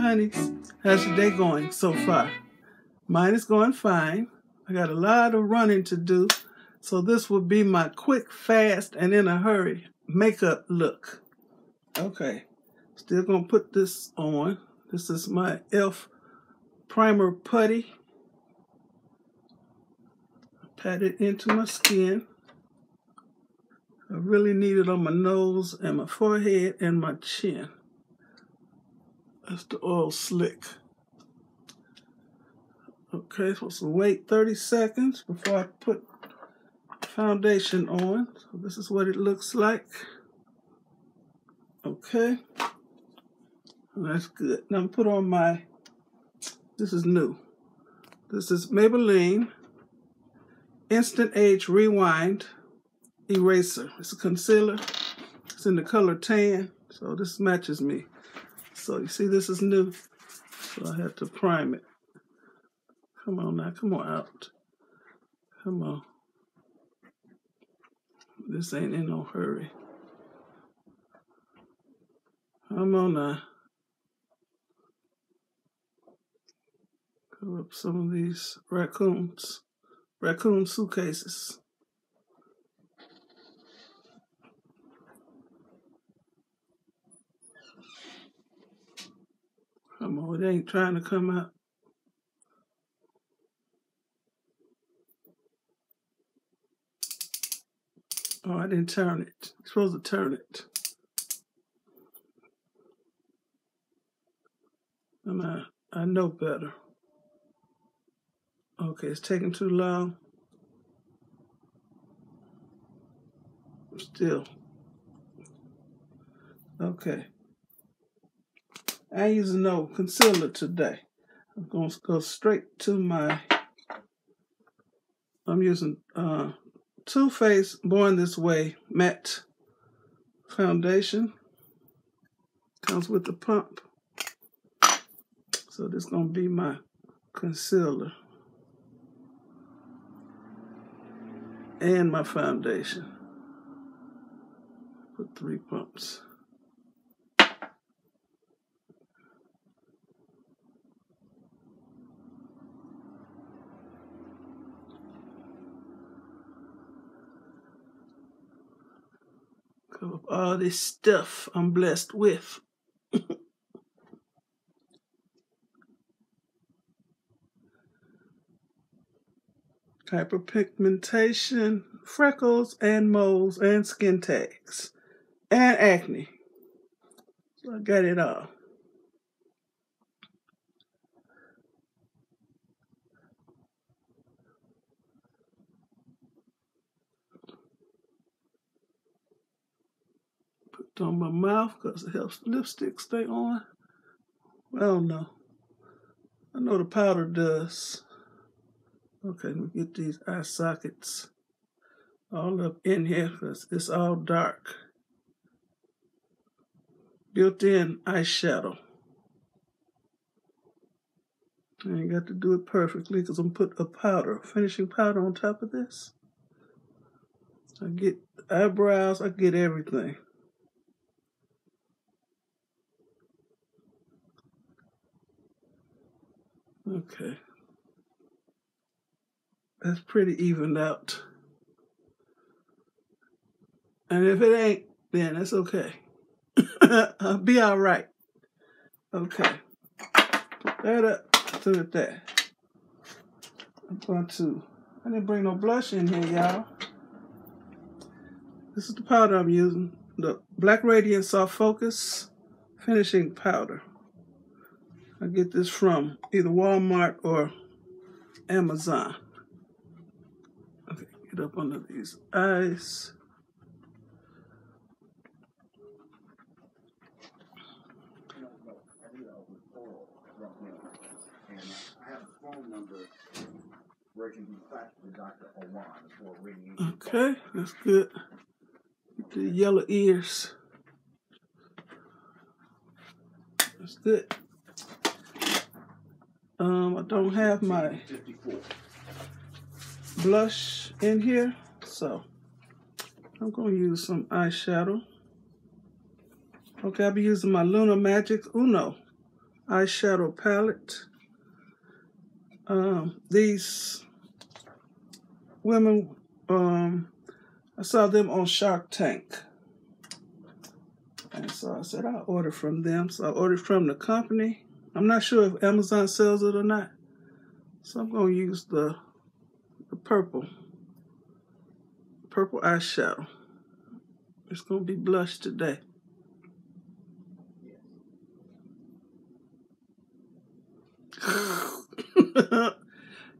honeys. How's your day going so far? Mine is going fine. I got a lot of running to do, so this will be my quick, fast, and in a hurry makeup look. Okay, still gonna put this on. This is my e.l.f. primer putty. Pat it into my skin. I really need it on my nose and my forehead and my chin. That's the oil slick. Okay, supposed to wait 30 seconds before I put foundation on. So this is what it looks like. Okay, that's good. Now I'm put on my, this is new. This is Maybelline Instant Age Rewind Eraser. It's a concealer. It's in the color tan, so this matches me. So you see this is new, so I have to prime it. Come on now, come on out. Come on. This ain't in no hurry. Come on now. Cover up some of these raccoon suitcases. Come on, it ain't trying to come out. Oh, I didn't turn it. You're supposed to turn it. And I know better. Okay, it's taking too long. Still. Okay. I ain't using no concealer today. I'm going to go straight to my, I'm using Too Faced Born This Way matte foundation. Comes with the pump. So this is going to be my concealer and my foundation. Put 3 pumps. Cover up all this stuff I'm blessed with. Hyperpigmentation, freckles, and moles, and skin tags, and acne. So I got it all. Put it on my mouth because it helps the lipstick stay on. I don't know. I know the powder does. Okay, let me get these eye sockets all up in here because it's all dark. Built-in eyeshadow. I ain't got to do it perfectly because I'm going to put a powder, finishing powder on top of this. I get eyebrows, I get everything. Okay. That's pretty evened out. And if it ain't, then that's okay. I'll be all right. Okay. Put that up to that. I'm going to, I didn't bring no blush in here, y'all. This is the powder I'm using. The Black Radiant Soft Focus Finishing Powder. I get this from either Walmart or Amazon. Okay, get up under these eyes. Okay, that's good. Get the yellow ears. That's good. I don't have my blush in here, so I'm going to use some eyeshadow. Okay, I'll be using my Lunar Magic Uno eyeshadow palette. These women, I saw them on Shark Tank. And so I said, I'll order from them. So I ordered from the company. I'm not sure if Amazon sells it or not. So I'm going to use the purple eyeshadow. It's going to be blush today.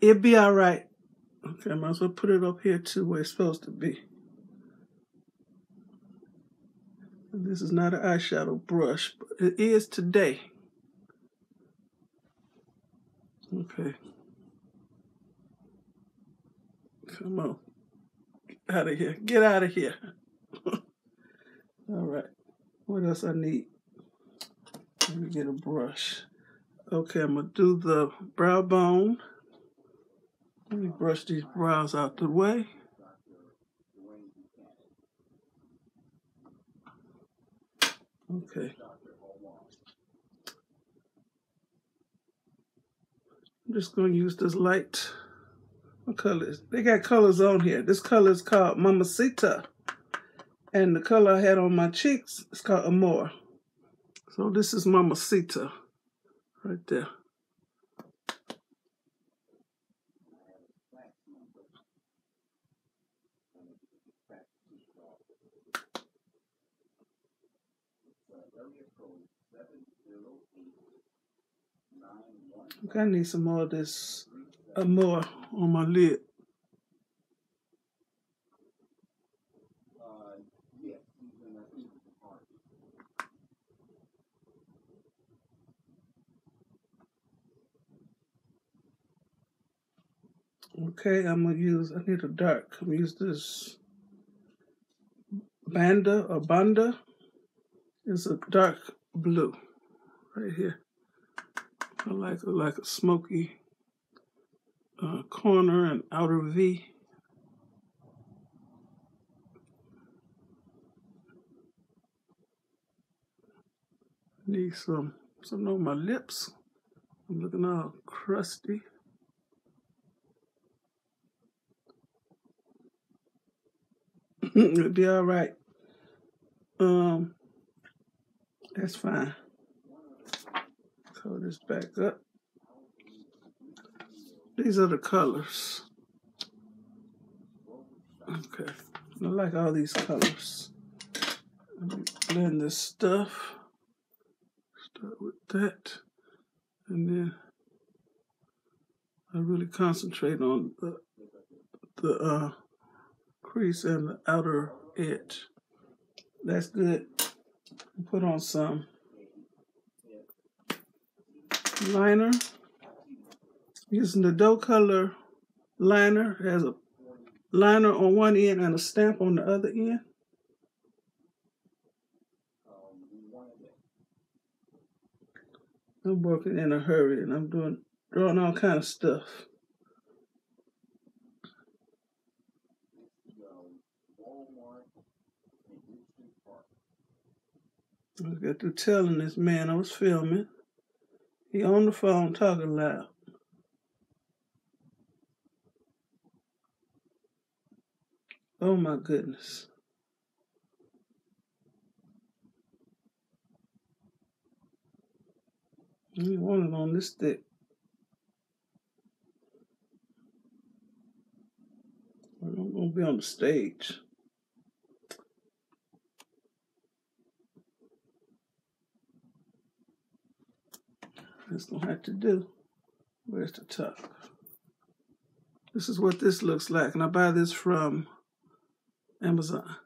It'll be all right. Okay, I might as well put it up here too where it's supposed to be. This is not an eyeshadow brush, but it is today. Okay. Come on. Get out of here. Get out of here. All right. What else I need? Let me get a brush. Okay, I'm going to do the brow bone. Let me brush these brows out the way. Okay. I'm just going to use this light. What color is it? They got colors on here. This color is called Mamacita. And the color I had on my cheeks is called Amor. So this is Mamacita right there. Okay, I need some more of this Amor on my lid. Okay, I need a dark. I'm gonna use this Banda. It's a dark blue right here. I like a smoky corner and outer V. Need some on my lips. I'm looking all crusty. It'll be all right. That's fine. Cover this back up. These are the colors. Okay, I like all these colors. Let me blend this stuff. Start with that, and then I really concentrate on the crease and the outer edge. That's good. Put on some liner. Using the dough color liner. It has a liner on one end and a stamp on the other end. I'm working in a hurry and I'm drawing all kind of stuff. I got through telling this man I was filming. He on the phone talking loud. Oh my goodness. You want it on this stick. I'm going to be on the stage. That's going to have to do. Where's the top? This is what this looks like. And I buy this from Amazon.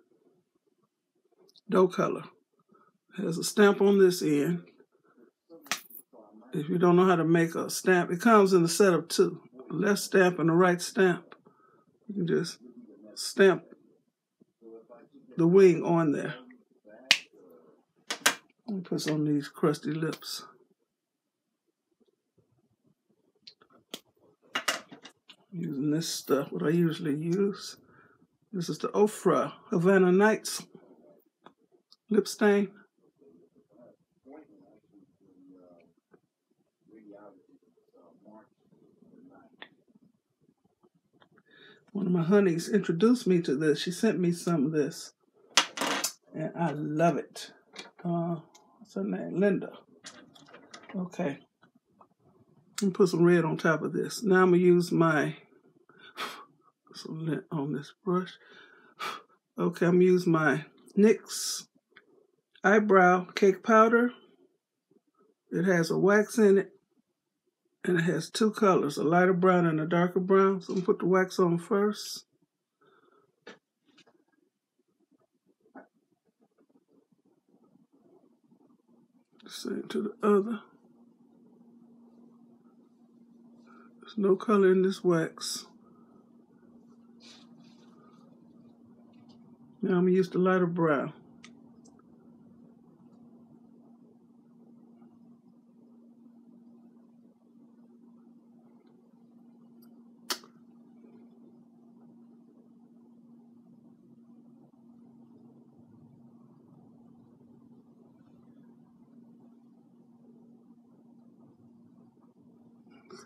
Dough color. It has a stamp on this end. If you don't know how to make a stamp, it comes in a set of two. A left stamp and a right stamp. You can just stamp the wing on there. Let me put some on these crusty lips. Using this stuff, what I usually use. This is the Ofra Havana Nights lip stain. One of my honeys introduced me to this. She sent me some of this, and I love it. What's her name? Linda. Okay. Let me put some red on top of this. Now I'm going to use my some lint on this brush. Okay, I'm going to use my NYX eyebrow cake powder. It has a wax in it, and it has two colors, a lighter brown and a darker brown. So I'm going to put the wax on first. The same to the other. There's no color in this wax. Now I'm going to use the lighter brown.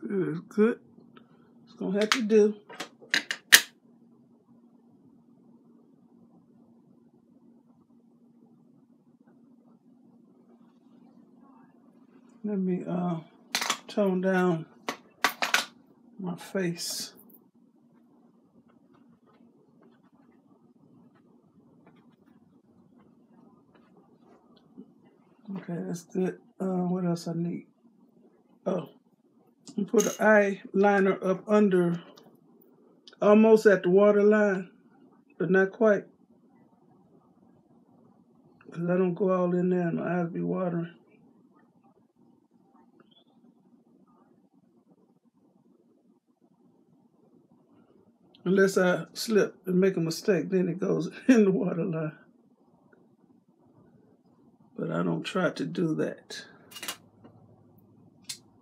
It is good. It's going to have to do. Let me tone down my face. Okay, that's good. What else I need? Oh, and put an eyeliner up under, almost at the waterline, but not quite. Because I don't go all in there and my eyes be watering. Unless I slip and make a mistake, then it goes in the waterline. But I don't try to do that.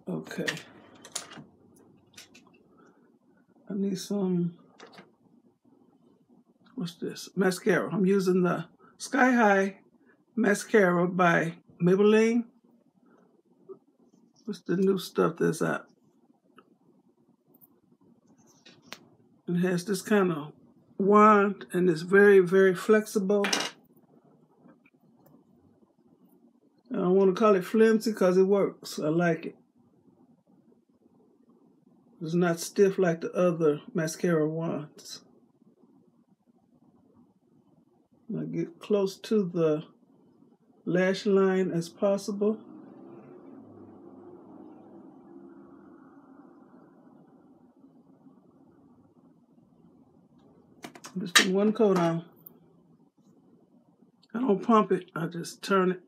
Okay. I need some, what's this? Mascara. I'm using the Sky High Mascara by Maybelline. What's the new stuff that's out? It has this kind of wand, and it's very, very flexible. I don't want to call it flimsy because it works. I like it. It's not stiff like the other mascara wands. I get close to the lash line as possible. I'm just putting one coat on. I don't pump it, I just turn it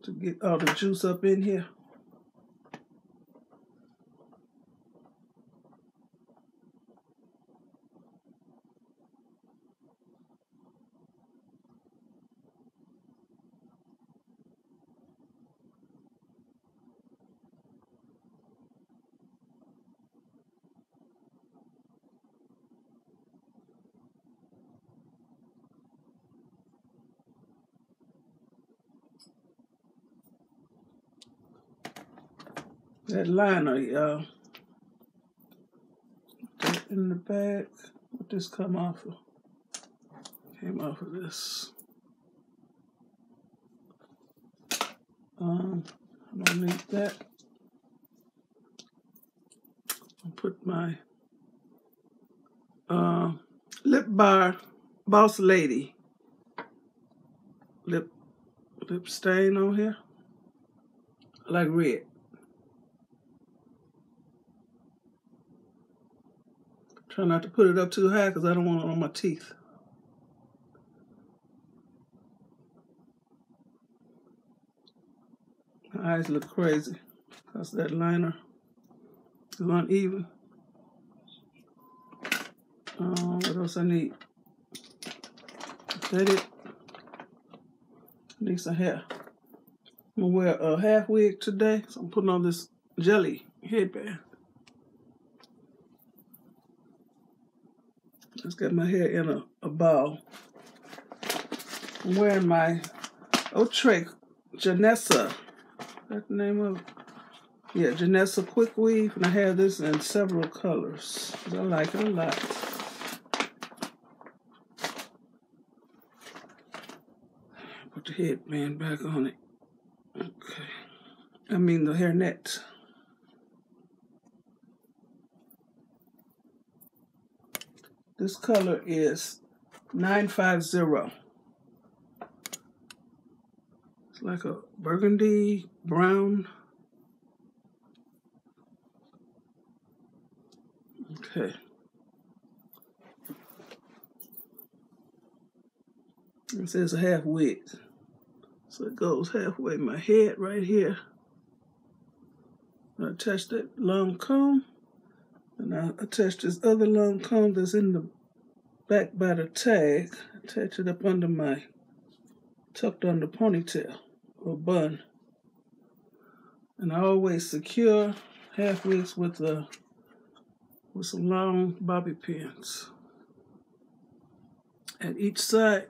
to get all the juice up in here. That liner, y'all. Put that in the bag. What this come off of? Came off of this. I don't need that. I'll put my Lip Bar Boss Lady lip stain on here. I like red. Try not to put it up too high because I don't want it on my teeth. My eyes look crazy because that liner is uneven. What else I need? Is that it? I need some hair. I'm gonna wear a half wig today, so I'm putting on this jelly headband. Just got my hair in a ball. I'm wearing my Outreque Janessa. That's the name of it. Yeah, Janessa Quick Weave, and I have this in several colors. I like it a lot. Put the headband back on it. Okay. I mean the hairnet. This color is 950. It's like a burgundy brown. Okay. It says a half wig. So it goes halfway my head right here. I attach that long comb, and I attach this other long comb that's in the back by the tag. Attach it up under my, tucked under ponytail or bun. And I always secure half wigs with some long bobby pins at each side.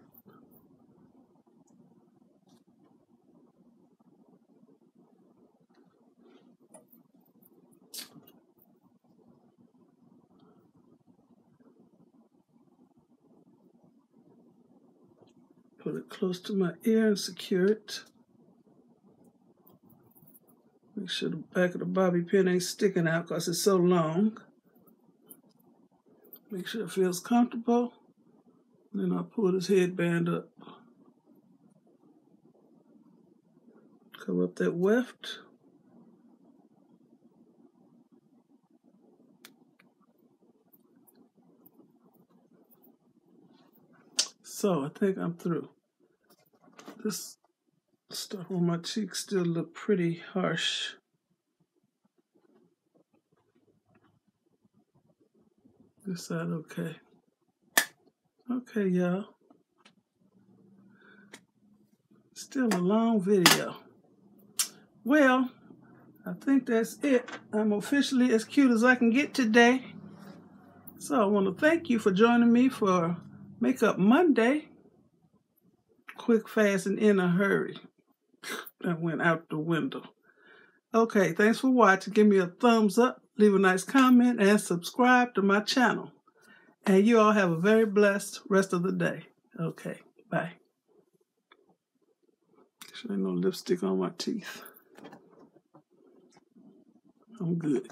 Put it close to my ear and secure it. Make sure the back of the bobby pin ain't sticking out because it's so long. Make sure it feels comfortable. And then I'll pull this headband up. Cover up that weft. So I think I'm through. This stuff on my cheeks still look pretty harsh. This side okay. Okay, y'all. Still a long video. Well, I think that's it. I'm officially as cute as I can get today. So I want to thank you for joining me for Makeup Monday. Quick, fast, and in a hurry. That went out the window. Okay, thanks for watching. Give me a thumbs up, leave a nice comment, and subscribe to my channel. And you all have a very blessed rest of the day. Okay, bye. There ain't no lipstick on my teeth. I'm good.